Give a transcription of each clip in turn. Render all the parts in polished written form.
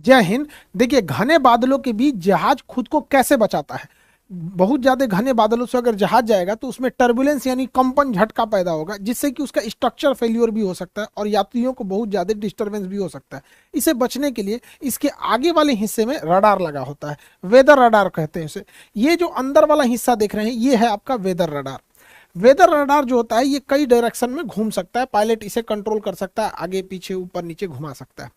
जय हिंद। देखिए, घने बादलों के बीच जहाज खुद को कैसे बचाता है। बहुत ज्यादा घने बादलों से अगर जहाज जाएगा तो उसमें टर्बुलेंस यानी कंपन झटका पैदा होगा, जिससे कि उसका स्ट्रक्चर फेल्योर भी हो सकता है और यात्रियों को बहुत ज्यादा डिस्टरबेंस भी हो सकता है। इसे बचने के लिए इसके आगे वाले हिस्से में रडार लगा होता है। वेदर रडार कहते हैं इसे। ये जो अंदर वाला हिस्सा देख रहे हैं ये है आपका वेदर रडार। वेदर रडार जो होता है ये कई डायरेक्शन में घूम सकता है। पायलट इसे कंट्रोल कर सकता है, आगे पीछे ऊपर नीचे घुमा सकता है।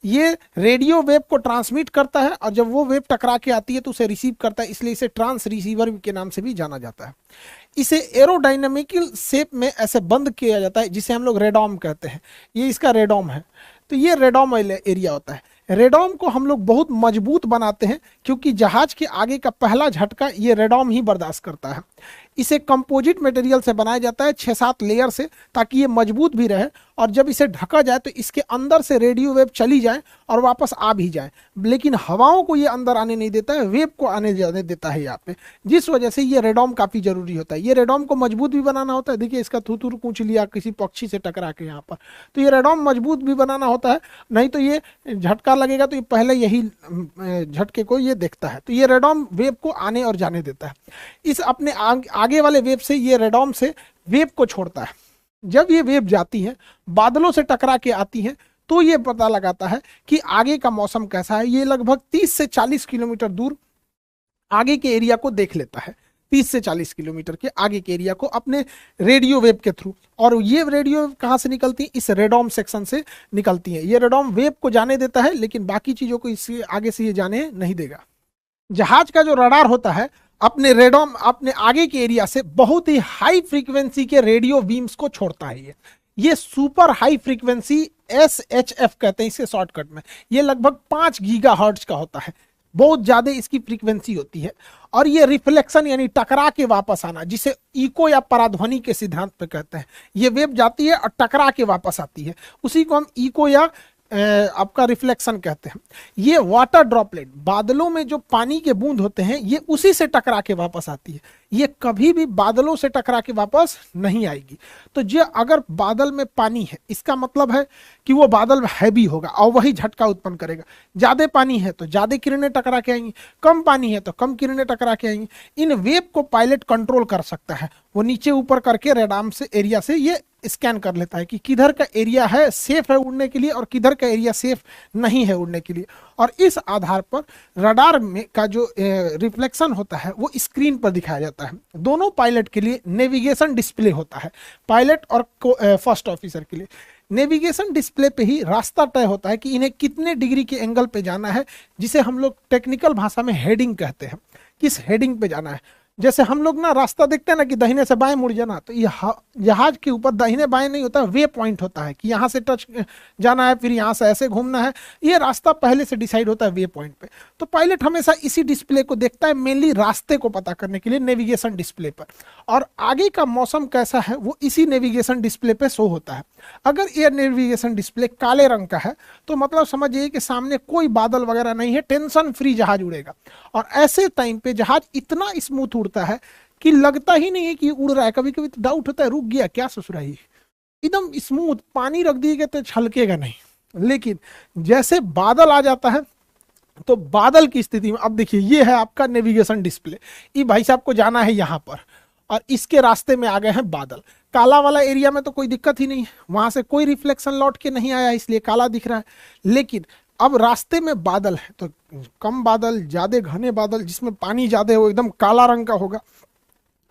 ये रेडियो वेव को ट्रांसमिट करता है और जब वो वेव टकरा के आती है तो उसे रिसीव करता है, इसलिए इसे ट्रांस रिसीवर के नाम से भी जाना जाता है। इसे एरोडायनेमिकल शेप में ऐसे बंद किया जाता है जिसे हम लोग रेडॉम कहते हैं। ये इसका रेडॉम है। तो ये रेडॉम एरिया होता है। रेडॉम को हम लोग बहुत मजबूत बनाते हैं क्योंकि जहाज के आगे का पहला झटका ये रेडॉम ही बर्दाश्त करता है। इसे कंपोजिट मटेरियल से बनाया जाता है 6-7 लेयर से, ताकि ये मजबूत भी रहे और जब इसे ढका जाए तो इसके अंदर से रेडियो वेव चली जाए और वापस आ भी जाए। लेकिन हवाओं को ये अंदर आने नहीं देता है, वेव को आने जाने देता है यहाँ पे, जिस वजह से ये रेडॉम काफी जरूरी होता है। ये रेडॉम को मजबूत भी बनाना होता है। देखिए, इसका थूथूर कूच लिया किसी पक्षी से टकरा के यहाँ पर, तो ये रेडॉम मजबूत भी बनाना होता है, नहीं तो ये झटका लगेगा तो ये पहले यही झटके को ये देखता है। तो ये रेडॉम वेव को आने और जाने देता है। इस अपने आगे वाले वेव से ये रेडॉम से वेव को छोड़ता है। जब ये वेव जाती है, बादलों से टकरा के आती है, तो ये पता लगाता है कि आगे का मौसम कैसा है। ये लगभग 30 से 40 किलोमीटर दूर आगे के एरिया को देख लेता है। 30 से 40 किलोमीटर के आगे के एरिया को अपने रेडियो वेव के थ्रू। और ये रेडियो वेव कहाँ से निकलती है? इस रेडॉम सेक्शन से निकलती है। ये रेडॉम वेव को जाने देता है, लेकिन बाकी चीजों को इससे आगे से ये जाने नहीं देगा। जहाज का जो रडार होता है अपने रेडॉम अपने आगे के एरिया से बहुत ही हाई फ्रीक्वेंसी के रेडियो बीम्स को छोड़ता है। ये सुपर हाई फ्रीक्वेंसी SHF कहते हैं इसे शॉर्टकट में। ये लगभग 5 गीगा हर्ट्ज का होता है, बहुत ज्यादा इसकी फ्रीक्वेंसी होती है। और ये रिफ्लेक्शन यानी टकरा के वापस आना, जिसे इको या पराध्वनि के सिद्धांत पे कहते हैं। ये वेव जाती है और टकरा के वापस आती है, उसी को हम इको या आपका रिफ्लेक्शन कहते हैं। ये वाटर ड्रॉपलेट, बादलों में जो पानी के बूंद होते हैं, ये उसी से टकरा के वापस आती है। ये कभी भी बादलों से टकरा के वापस नहीं आएगी। तो जो अगर बादल में पानी है, इसका मतलब है कि वो बादल हैवी होगा और वही झटका उत्पन्न करेगा। ज्यादा पानी है तो ज्यादा किरणें टकरा के आएंगी, कम पानी है तो कम किरणें टकरा के आएंगी। इन वेव को पायलट कंट्रोल कर सकता है। वो नीचे ऊपर करके रेडाम से एरिया से ये स्कैन कर लेता है कि किधर का एरिया है सेफ है उड़ने के लिए और किधर का एरिया सेफ नहीं है उड़ने के लिए। और इस आधार पर रडार में का जो रिफ्लेक्शन होता है वो स्क्रीन पर दिखाया जाता है। दोनों पायलट के लिए नेविगेशन डिस्प्ले होता है, पायलट और फर्स्ट ऑफिसर के लिए। नेविगेशन डिस्प्ले पे ही रास्ता तय होता है कि इन्हें कितने डिग्री के एंगल पे जाना है, जिसे हम लोग टेक्निकल भाषा में हेडिंग कहते हैं। किस हेडिंग पे जाना है। जैसे हम लोग ना रास्ता देखते हैं ना कि दाहिने से बाएं मुड़ जाना, तो ये जहाज के ऊपर दाहिने बाएं नहीं होता, वे पॉइंट होता है कि यहाँ से टच जाना है, फिर यहाँ से ऐसे घूमना है। ये रास्ता पहले से डिसाइड होता है वे पॉइंट पे। तो पायलट हमेशा इसी डिस्प्ले को देखता है, मेनली रास्ते को पता करने के लिए नेविगेशन डिस्प्ले पर। और आगे का मौसम कैसा है वो इसी नेविगेशन डिस्प्ले पे शो होता है। अगर ये नेविगेशन डिस्प्ले काले रंग का है तो मतलब समझिए कि सामने कोई बादल वगैरह नहीं है, टेंशन फ्री जहाज उड़ेगा। और ऐसे टाइम पे जहाज इतना स्मूथ उड़ता है कि लगता ही नहीं है कि उड़ रहा है। कभी कभी तो डाउट होता है, रुक गया क्या ससुरा, ही एकदम स्मूथ, पानी रख दिएगा तो छलकेगा नहीं। लेकिन जैसे बादल आ जाता है तो बादल की स्थिति में, अब देखिए ये है आपका नेविगेशन डिस्प्ले। ये भाई साहब को जाना है यहाँ पर और इसके रास्ते में आ गए हैं बादल। काला वाला एरिया में तो कोई दिक्कत ही नहीं है, वहां से कोई रिफ्लेक्शन लौट के नहीं आया इसलिए काला दिख रहा है। लेकिन अब रास्ते में बादल है तो कम बादल, ज्यादा घने बादल जिसमें पानी ज्यादा हो, एकदम काला रंग का होगा,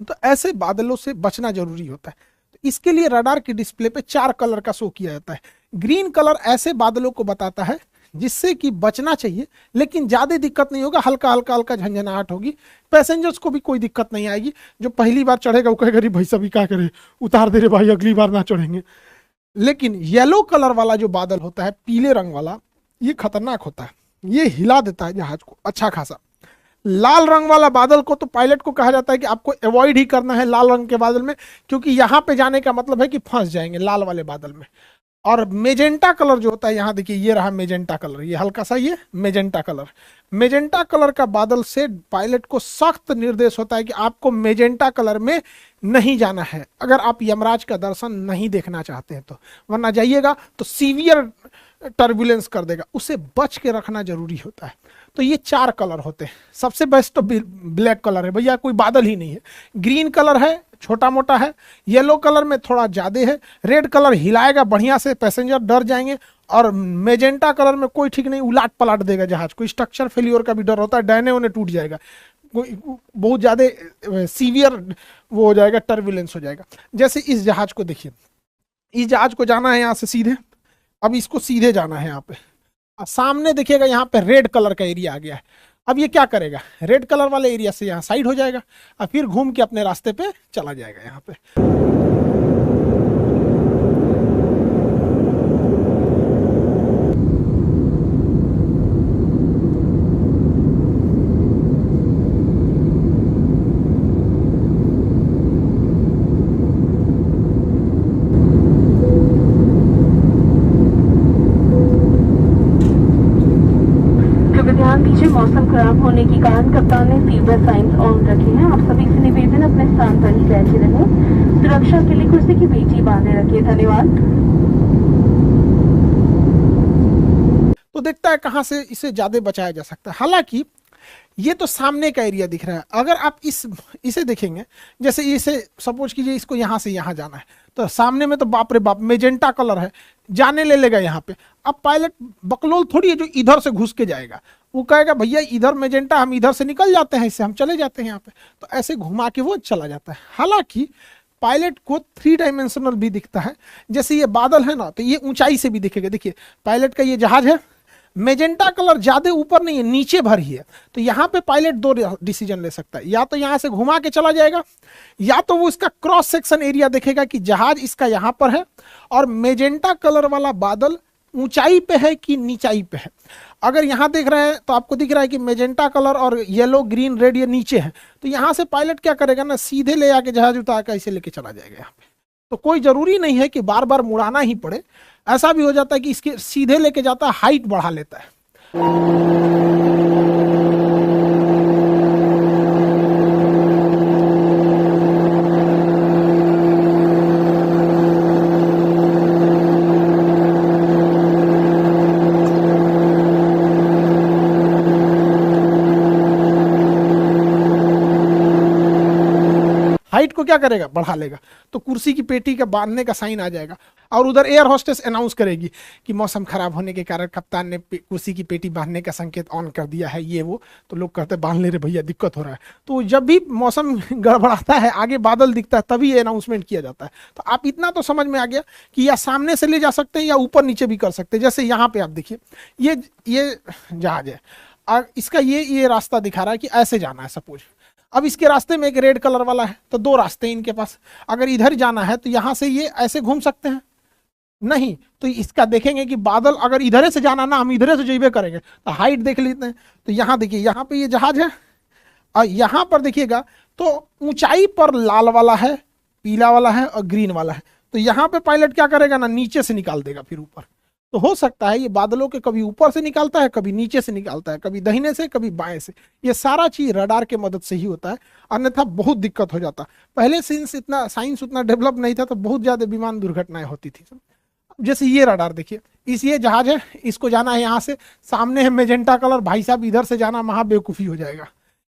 तो ऐसे बादलों से बचना जरूरी होता है। तो इसके लिए रडार के डिस्प्ले पे 4 कलर का शो किया जाता है। ग्रीन कलर ऐसे बादलों को बताता है जिससे कि बचना चाहिए, लेकिन ज्यादा दिक्कत नहीं होगा, हल्का हल्का हल्का झंझनाहट होगी। पैसेंजर्स को भी कोई दिक्कत नहीं आएगी। जो पहली बार चढ़ेगा वो कहेगा भाई सभी क्या करे, उतार दे रे भाई, अगली बार ना चढ़ेंगे। लेकिन येलो कलर वाला जो बादल होता है, पीले रंग वाला, ये खतरनाक होता है, ये हिला देता है जहाज को अच्छा खासा। लाल रंग वाला बादल को तो पायलट को कहा जाता है कि आपको अवॉइड ही करना है लाल रंग के बादल में, क्योंकि यहां पे जाने का मतलब है कि फंस जाएंगे लाल वाले बादल में। और मेजेंटा कलर जो होता है, यहाँ देखिए ये रहा मेजेंटा कलर, ये हल्का सा ये मेजेंटा कलर। मेजेंटा कलर का बादल से पायलट को सख्त निर्देश होता है कि आपको मेजेंटा कलर में नहीं जाना है, अगर आप यमराज का दर्शन नहीं देखना चाहते हैं तो। वरना जाइएगा तो सीवियर टर्बुलेंस कर देगा, उसे बच के रखना जरूरी होता है। तो ये 4 कलर होते हैं। सबसे बेस्ट तो ब्लैक कलर है भैया, कोई बादल ही नहीं है। ग्रीन कलर है, छोटा मोटा है। येलो कलर में थोड़ा ज्यादा है। रेड कलर हिलाएगा बढ़िया से, पैसेंजर डर जाएंगे। और मेजेंटा कलर में कोई ठीक नहीं, उलाट पलाट देगा जहाज को, स्ट्रक्चर फेलियर का भी डर होता है, डैने उन्हें टूट जाएगा, कोई बहुत ज्यादा सीवियर वो हो जाएगा, टर्बुलेंस हो जाएगा। जैसे इस जहाज को देखिए, इस जहाज को जाना है यहाँ से सीधे, अब इसको सीधे जाना है यहाँ पे। सामने देखिएगा यहाँ पे रेड कलर का एरिया आ गया है। अब ये क्या करेगा, रेड कलर वाले एरिया से यहाँ साइड हो जाएगा और फिर घूम के अपने रास्ते पे चला जाएगा यहाँ पे। मौसम खराब होने के कारण कप्तान ने सीट साइंस ऑन रखे हैं। आप सभी से निवेदन अपने स्थान पर ही बैठे रहें। सुरक्षा के लिए कुर्सी की पेटी बांधे रखिए। धन्यवाद। तो देखता है कहां से इसे ज्यादा बचाया जा सकता है। हालांकि ये तो सामने का एरिया दिख रहा है, अगर आप इसे देखेंगे, जैसे इसे सपोज कीजिए इसको यहां से यहां जाना है, तो सामने में तो बाप रे बाप मेजेंटा कलर है, जाने ले लेगा यहाँ पे। अब पायलट बकलोल थोड़ी है जो इधर से घुस के जाएगा, वो कहेगा भैया इधर मेजेंटा, हम इधर से निकल जाते हैं, इससे हम चले जाते हैं यहाँ पे, तो ऐसे घुमा के वो चला जाता है। हालांकि पायलट को 3 डायमेंशनल भी दिखता है, जैसे ये बादल है ना, तो ये ऊंचाई से भी दिखेगा। देखिए पायलट का ये जहाज है, मेजेंटा कलर ज्यादा ऊपर नहीं है, नीचे भर ही है। तो यहाँ पे पायलट 2 डिसीजन ले सकता है, या तो यहाँ से घुमा के चला जाएगा, या तो वो इसका क्रॉस सेक्शन एरिया देखेगा कि जहाज इसका यहाँ पर है और मेजेंटा कलर वाला बादल ऊंचाई पे है कि नीचाई पे है। अगर यहाँ देख रहे हैं तो आपको दिख रहा है कि मेजेंटा कलर और येलो ग्रीन रेड ये नीचे है, तो यहाँ से पायलट क्या करेगा ना, सीधे ले आके जहाज उतार कर ऐसे लेके चला जाएगा यहाँ पे। तो कोई जरूरी नहीं है कि बार बार मुड़ाना ही पड़े, ऐसा भी हो जाता है कि इसके सीधे लेके जाता है, हाइट बढ़ा लेता है। हाइट को क्या करेगा, बढ़ा लेगा, तो कुर्सी की पेटी का बांधने का साइन आ जाएगा। और उधर एयर होस्टेस अनाउंस करेगी कि मौसम खराब होने के कारण कप्तान ने कुर्सी की पेटी बांधने का संकेत ऑन कर दिया है, ये वो। तो लोग कहते हैं बांध ले रहे भैया, दिक्कत हो रहा है। तो जब भी मौसम गड़बड़ाता है, आगे बादल दिखता है, तभी ये अनाउंसमेंट किया जाता है। तो आप इतना तो समझ में आ गया कि या सामने से ले जा सकते हैं या ऊपर नीचे भी कर सकते हैं। जैसे यहाँ पे आप देखिए, ये जहाज है, इसका ये रास्ता दिखा रहा है कि ऐसे जाना है सपोज। अब इसके रास्ते में एक रेड कलर वाला है, तो 2 रास्ते हैं इनके पास। अगर इधर जाना है तो यहां से ये ऐसे घूम सकते हैं, नहीं तो इसका देखेंगे कि बादल अगर इधर से जाना ना, हम इधर से जेबे करेंगे, तो हाइट देख लेते हैं। तो यहाँ देखिए, यहाँ पे ये जहाज है और यहाँ पर देखिएगा तो ऊंचाई पर लाल वाला है, पीला वाला है और ग्रीन वाला है। तो यहाँ पे पायलट क्या करेगा ना, नीचे से निकाल देगा फिर ऊपर। तो हो सकता है ये बादलों के कभी ऊपर से निकालता है, कभी नीचे से निकालता है, कभी दाहिने से कभी बाएं से। ये सारा चीज रडार के मदद से ही होता है, अन्यथा बहुत दिक्कत हो जाता। पहले साइंस उतना डेवलप नहीं था, तो बहुत ज्यादा विमान दुर्घटनाएं होती थी। जैसे ये रडार देखिए, ये जहाज है, इसको जाना है यहाँ से, सामने है मेजेंटा कलर, भाई साहब इधर से जाना महा बेवकूफी हो जाएगा,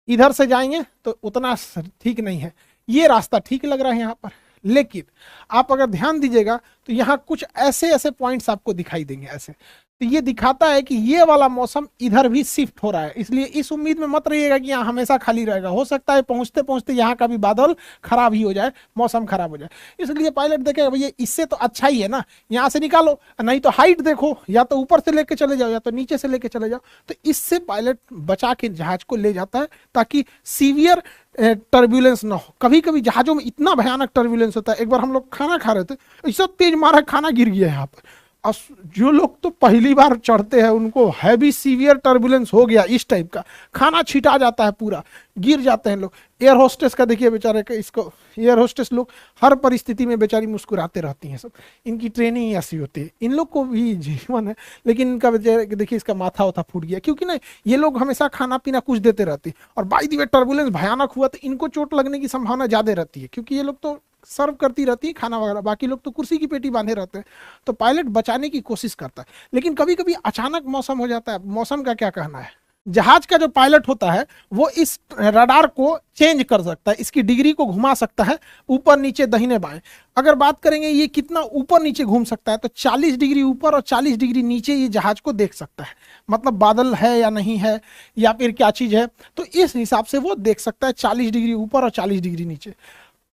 इधर से जाएंगे तो उतना ठीक नहीं है। ये रास्ता ठीक लग रहा है यहाँ पर, लेकिन आप अगर ध्यान दीजिएगा तो यहाँ कुछ ऐसे ऐसे पॉइंट्स आपको दिखाई देंगे ऐसे। तो ये दिखाता है कि ये वाला मौसम इधर भी शिफ्ट हो रहा है, इसलिए इस उम्मीद में मत रहिएगा कि यहाँ हमेशा खाली रहेगा। हो सकता है पहुंचते पहुंचते यहाँ का भी बादल खराब ही हो जाए, मौसम खराब हो जाए। इसलिए पायलट देखेगा भैया इससे तो अच्छा ही है ना, यहाँ से निकालो, नहीं तो हाइट देखो, या तो ऊपर से लेके चले जाओ या तो नीचे से लेके चले जाओ। तो इससे पायलट बचा के जहाज को ले जाता है ताकि सीवियर टर्बुलेंस ना हो। कभी कभी जहाजों में इतना भयानक टर्बुलेंस होता है। एक बार हम लोग खाना खा रहे थे, ऐसा तेज मारा खाना गिर गया यहाँ पर। और जो लोग तो पहली बार चढ़ते हैं उनको हैवी सीवियर टर्बुलेंस हो गया, इस टाइप का खाना छिटा जाता है, पूरा गिर जाते हैं लोग। एयर होस्टेस का देखिए बेचारे का, इसको एयर होस्टेस लोग हर परिस्थिति में बेचारी मुस्कुराते रहती हैं सब, इनकी ट्रेनिंग ऐसी होती है। इन लोग को भी जीवन है, लेकिन इनका बेचारे देखिए इसका माथा उथा फूट गया, क्योंकि ना ये लोग हमेशा खाना पीना कुछ देते रहते हैं। और बाई द वे टर्बुलेंस भयानक हुआ तो इनको चोट लगने की संभावना ज्यादा रहती है, क्योंकि ये लोग तो सर्व करती रहती है खाना वगैरह, बाकी लोग तो कुर्सी की पेटी बांधे रहते हैं। तो पायलट बचाने की कोशिश करता है, लेकिन कभी कभी अचानक मौसम हो जाता है। मौसम का क्या कहना है? जहाज का जो पायलट होता है वो इस रडार को चेंज कर सकता है, इसकी डिग्री को घुमा सकता है ऊपर नीचे दाहिने बाएं। अगर बात करेंगे ये कितना ऊपर नीचे घूम सकता है, तो 40 डिग्री ऊपर और 40 डिग्री नीचे ये जहाज को देख सकता है। मतलब बादल है या नहीं है, या फिर क्या चीज है, तो इस हिसाब से वो देख सकता है 40 डिग्री ऊपर और 40 डिग्री नीचे।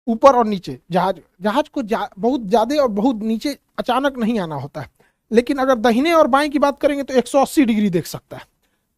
ऊपर और नीचे जहाज को बहुत ज्यादा और बहुत नीचे अचानक नहीं आना होता है। लेकिन अगर दाहिने और बाएं की बात करेंगे तो 180 डिग्री देख सकता है,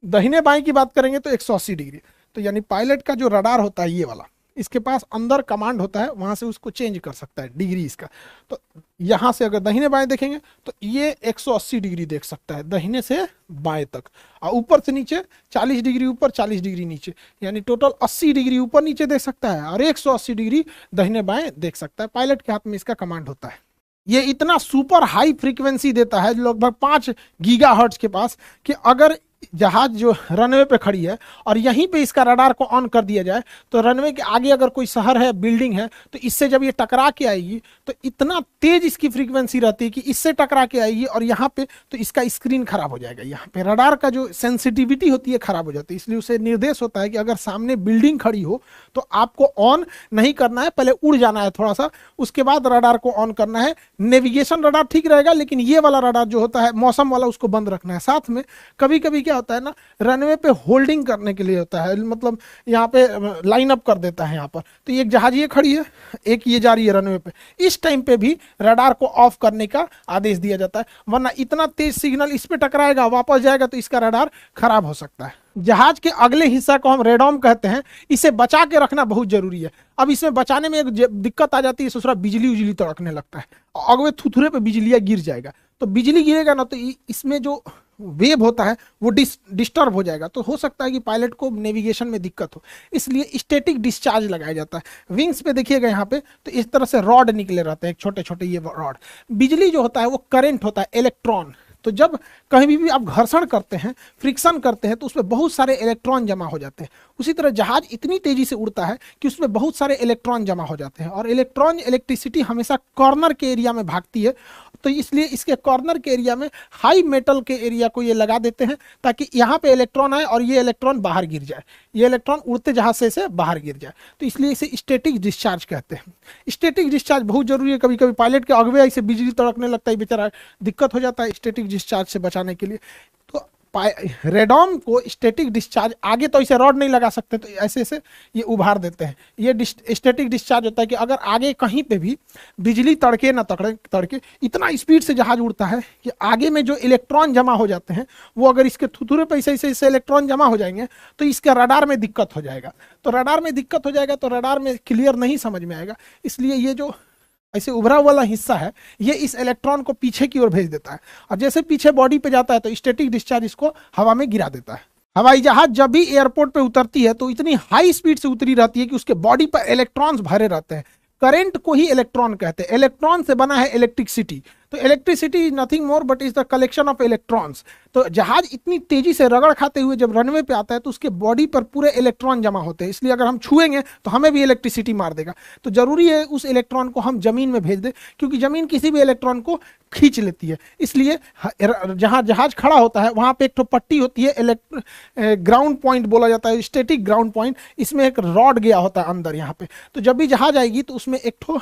दाहिने बाएं की बात करेंगे तो 180 डिग्री। तो यानी पायलट का जो रडार होता है ये वाला, इसके पास अंदर कमांड होता है, वहां से उसको चेंज कर सकता है डिग्री इसका। तो यहां से अगर दाहिने बाएं देखेंगे तो ये 180 डिग्री देख सकता है दाहिने से बाएं तक, और ऊपर से नीचे 40 डिग्री ऊपर 40 डिग्री नीचे, यानी टोटल 80 डिग्री ऊपर नीचे देख सकता है और 180 डिग्री दाहिने बाएं देख सकता है। पायलट के हाथ में इसका कमांड होता है। ये इतना सुपर हाई फ्रीक्वेंसी देता है लगभग 5 गीगाहर्ट्ज के पास, कि अगर जहाज जो रनवे पे खड़ी है और यहीं पे इसका रडार को ऑन कर दिया जाए, तो रनवे के आगे अगर कोई शहर है, बिल्डिंग है, तो इससे जब ये टकरा के आएगी तो इतना तेज इसकी फ्रीक्वेंसी रहती है कि इससे टकरा के आएगी और यहाँ पे तो इसका स्क्रीन खराब हो जाएगा। यहाँ पे रडार का जो सेंसिटिविटी होती है खराब हो जाती है, इसलिए उसे निर्देश होता है कि अगर सामने बिल्डिंग खड़ी हो तो आपको ऑन नहीं करना है, पहले उड़ जाना है थोड़ा सा, उसके बाद रडार को ऑन करना है। नेविगेशन रडार ठीक रहेगा, लेकिन ये वाला रडार जो होता है मौसम वाला, उसको बंद रखना है। साथ में कभी कभी क्या होता है ना, रनवे पे होल्डिंग करने के लिए होता है, मतलब यहाँ पे लाइन अप कर देता है यहाँ पर, तो एक जहाज ये खड़ी है, एक ये जा रही है रनवे पे, इस टाइम पे भी रडार को ऑफ करने का आदेश दिया जाता है, वरना इतना तेज सिग्नल इस पे टकराएगा, वापस जाएगा तो इसका रडार खराब हो सकता है। जहाज के अगले हिस्सा को हम रेडॉम कहते हैं, इसे बचा के रखना बहुत जरूरी है। अब इसमें बचाने में एक दिक्कत आ जाती है, ससुरा बिजली उजली तड़कने लगता है, अगवे थुथुरे पे बिजलियां गिर जाएगा, तो बिजली गिरेगा ना तो इसमें जो वेव होता है वो डिस्टर्ब हो जाएगा, तो हो सकता है कि पायलट को नेविगेशन में दिक्कत हो। इसलिए स्टैटिक डिस्चार्ज लगाया जाता है। विंग्स पे देखिएगा यहाँ पे तो इस तरह से रॉड निकले रहते हैं, छोटे छोटे ये रॉड। बिजली जो होता है वो करंट होता है, इलेक्ट्रॉन। तो जब कहीं भी आप घर्षण करते हैं, फ्रिक्शन करते हैं, तो उसमें बहुत सारे इलेक्ट्रॉन जमा हो जाते हैं। उसी तरह जहाज इतनी तेजी से उड़ता है कि उसमें बहुत सारे इलेक्ट्रॉन जमा हो जाते हैं, और इलेक्ट्रॉन इलेक्ट्रिसिटी हमेशा कॉर्नर के एरिया में भागती है, तो इसलिए इसके कॉर्नर के एरिया में हाई मेटल के एरिया को ये लगा देते हैं, ताकि यहाँ पे इलेक्ट्रॉन आए और ये इलेक्ट्रॉन बाहर गिर जाए, ये इलेक्ट्रॉन उड़ते जहाज से बाहर गिर जाए। तो इसलिए इसे स्टैटिक डिस्चार्ज कहते हैं। स्टैटिक डिस्चार्ज बहुत जरूरी है। कभी कभी पायलट के अगवे ऐसे बिजली तड़कने लगता है, बेचारा दिक्कत हो जाता है स्टैटिक डिस्चार्ज से बचाने के लिए। तो रेडॉम को स्टैटिक डिस्चार्ज, आगे तो इसे रॉड नहीं लगा सकते, तो ऐसे ऐसे ये उभार देते हैं। ये स्टैटिक डिस्चार्ज होता है कि अगर आगे कहीं पे भी बिजली तड़के ना तड़के, इतना स्पीड से जहाज उड़ता है कि आगे में जो इलेक्ट्रॉन जमा हो जाते हैं वो अगर इसके थुथुरे पे ऐसे इलेक्ट्रॉन जमा हो जाएंगे तो इसके रडार में दिक्कत हो जाएगा। तो रडार में दिक्कत हो जाएगा तो रडार में क्लियर नहीं समझ में आएगा, इसलिए ये जो ऐसे उभरा वाला हिस्सा है ये इस इलेक्ट्रॉन को पीछे की ओर भेज देता है, और जैसे पीछे बॉडी पे जाता है तो स्टैटिक डिस्चार्ज इसको हवा में गिरा देता है। हवाई जहाज जब भी एयरपोर्ट पे उतरती है तो इतनी हाई स्पीड से उतरी रहती है कि उसके बॉडी पर इलेक्ट्रॉन्स भरे रहते हैं। करंट को ही इलेक्ट्रॉन कहते हैं। इलेक्ट्रॉन से बना है इलेक्ट्रिसिटी, तो electricity is nothing more but is the collection of electrons. तो जहाज इतनी तेजी से रगड़ खाते हुए जब रनवे पे आता है तो उसके बॉडी पर पूरे इलेक्ट्रॉन जमा होते हैं, इसलिए अगर हम छुएंगे तो हमें भी इलेक्ट्रिसिटी मार देगा। तो जरूरी है उस इलेक्ट्रॉन को हम जमीन में भेज दें, क्योंकि जमीन किसी भी इलेक्ट्रॉन को खींच लेती है। इसलिए जहां जहाज खड़ा होता है वहां पे एक ठो पट्टी होती है, ग्राउंड पॉइंट बोला जाता है, स्टैटिक ग्राउंड पॉइंट। इसमें एक रॉड गया होता है अंदर यहाँ पे, तो जब भी जहाज आएगी तो उसमें एक ठो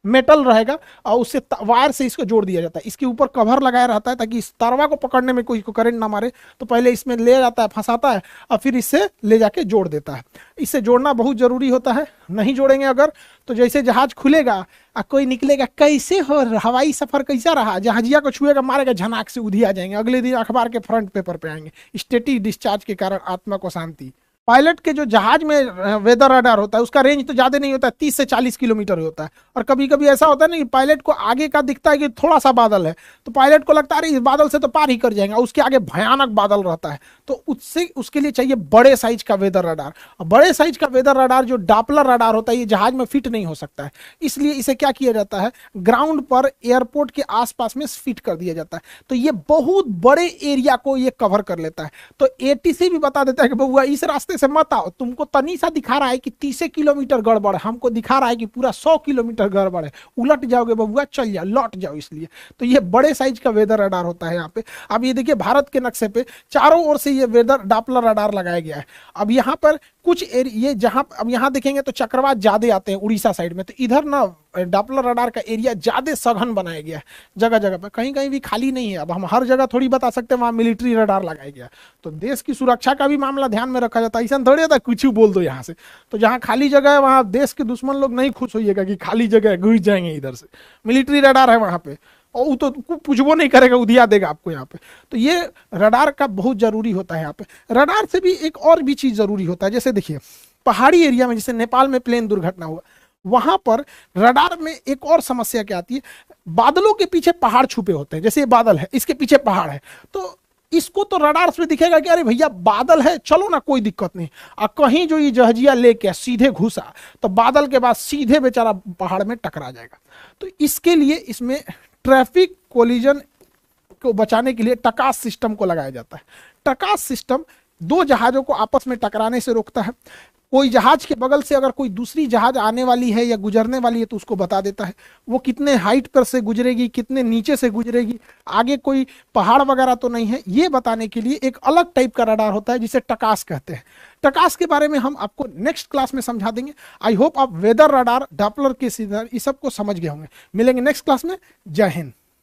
मेटल रहेगा और उससे वायर से इसको जोड़ दिया जाता है। इसके ऊपर कवर लगाया रहता है ताकि इस तारवा को पकड़ने में कोई को करंट ना मारे, तो पहले इसमें ले जाता है, फंसाता है और फिर इससे ले जाके जोड़ देता है। इससे जोड़ना बहुत जरूरी होता है, नहीं जोड़ेंगे अगर तो जैसे जहाज खुलेगा और कोई निकलेगा, कैसे हो हवाई सफर कैसा रहा, जहाजिया को छुएगा मारेगा, झनाक से उधिया जाएंगे, अगले दिन अखबार के फ्रंट पेपर पे आएंगे। स्टैटिक डिस्चार्ज के कारण आत्मा को शांति। पायलट के जो जहाज में वेदर रडार होता है उसका रेंज तो ज्यादा नहीं होता है, 30 से 40 किलोमीटर होता है। और कभी कभी ऐसा होता है ना कि पायलट को आगे का दिखता है कि थोड़ा सा बादल है, तो पायलट को लगता है इस बादल से तो पार ही कर जाएंगे, उसके आगे भयानक बादल रहता है, तो उसके लिए चाहिए बड़े साइज का वेदर रडार। बड़े साइज का वेदर रडार जो डॉपलर रडार होता है ये जहाज में फिट नहीं हो सकता है, इसलिए इसे क्या किया जाता है, ग्राउंड पर एयरपोर्ट के आसपास में फिट कर दिया जाता है। तो ये बहुत बड़े एरिया को ये कवर कर लेता है। तो एटीसी भी बता देता है कि बउआ इस रास्ते रास्ते से मत आओ, तुमको तनी सा दिखा रहा है कि 30 किलोमीटर गड़बड़ है, हमको दिखा रहा है कि पूरा 100 किलोमीटर गड़बड़ है, उलट जाओगे बबुआ, चल जाओ, लौट जाओ। इसलिए तो ये बड़े साइज का वेदर रडार होता है यहाँ पे। अब ये देखिए भारत के नक्शे पे चारों ओर से ये वेदर डॉपलर रडार लगाया गया है। अब यहाँ पर कुछ ये जहां अब यहाँ देखेंगे तो चक्रवात ज्यादा आते हैं उड़ीसा साइड में, तो इधर ना डॉपलर रडार का एरिया ज्यादा सघन बनाया गया है जगह जगह पे, कहीं कहीं भी खाली नहीं है। अब हम हर जगह थोड़ी बता सकते हैं वहां मिलिट्री रडार लगाया गया, तो देश की सुरक्षा का भी मामला ध्यान में रखा जाता है। ऐसा थोड़ी होता है कुछ बोल दो यहाँ से, तो जहाँ खाली जगह है वहां देश के दुश्मन लोग नहीं खुश होइएगा कि खाली जगह है घुस जाएंगे इधर से, मिलिट्री रडार है वहां पे, और वो तो पूछबो नहीं करेगा, उधिया देगा आपको यहाँ पे। तो ये रडार का बहुत जरूरी होता है यहाँ पे। रडार से भी एक और भी चीज जरूरी होता है, जैसे देखिए पहाड़ी एरिया में, जैसे नेपाल में प्लेन दुर्घटना हुआ, वहां पर रडार में एक और समस्या क्या आती है, बादलों के पीछे पहाड़ छुपे होते हैं, जैसे ये बादल है इसके पीछे पहाड़ है, तो इसको तो रडार से दिखेगा कि अरे भैया बादल है, चलो ना कोई दिक्कत नहीं। और कहीं जो ये जहाजिया लेके सीधे घुसा तो बादल के बाद सीधे बेचारा पहाड़ में टकरा जाएगा। तो इसके लिए इसमें ट्रैफिक कोलिजन को बचाने के लिए टकास सिस्टम को लगाया जाता है। टकास सिस्टम दो जहाजों को आपस में टकराने से रोकता है। कोई जहाज के बगल से अगर कोई दूसरी जहाज आने वाली है या गुजरने वाली है तो उसको बता देता है, वो कितने हाइट पर से गुजरेगी, कितने नीचे से गुजरेगी, आगे कोई पहाड़ वगैरह तो नहीं है, ये बताने के लिए एक अलग टाइप का रडार होता है जिसे टकास कहते हैं। टकास के बारे में हम आपको नेक्स्ट क्लास में समझा देंगे। आई होप आप वेदर रडार, डॉपलर के सिग्नल, इस सब को समझ गए होंगे। मिलेंगे नेक्स्ट क्लास में। जय हिंद।